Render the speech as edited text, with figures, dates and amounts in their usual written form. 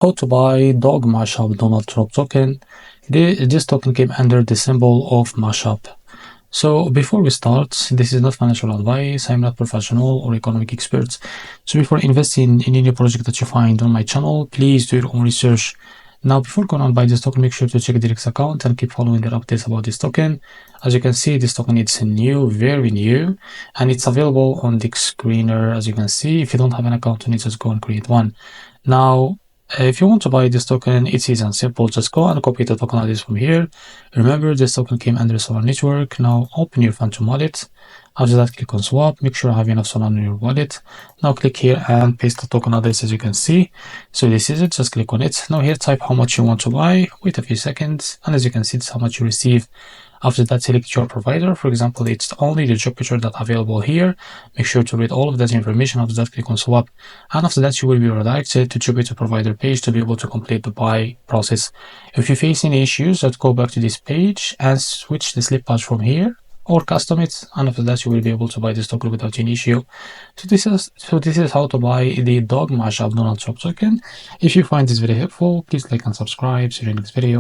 How to buy dog Mushup Donald Trump token. This token came under the symbol of Mushup. So before we start, this is not financial advice. I'm not professional or economic expert. So before investing in any project that you find on my channel, please do your own research. Now, before going on buy this token, make sure to check the Direct account and keep following their updates about this token. As you can see, this token is new, very new, and it's available on the screener. As you can see, if you don't have an account on it, just go and create one. Now, if you want to buy this token, it's easy and simple. Just go and copy the token address from here. Remember, this token came under Solar Network. Now open your Phantom wallet. After that, click on swap. Make sure you have enough Solar on your wallet. Now click here and paste the token address as you can see. So this is it. Just click on it. Now here, type how much you want to buy. Wait a few seconds. And as you can see, this is how much you receive. After that, select your provider. For example, it's only the Jupiter that's available here. Make sure to read all of that information. After that, click on swap. And after that, you will be redirected to Jupiter provider page to be able to complete the buy process. If you face any issues, just go back to this page and switch the slip patch from here or custom it, and after that you will be able to buy this token without any issue. So this is how to buy the dog Mushup Donald Trump token. If you find this video helpful, please like and subscribe. See you in the next video.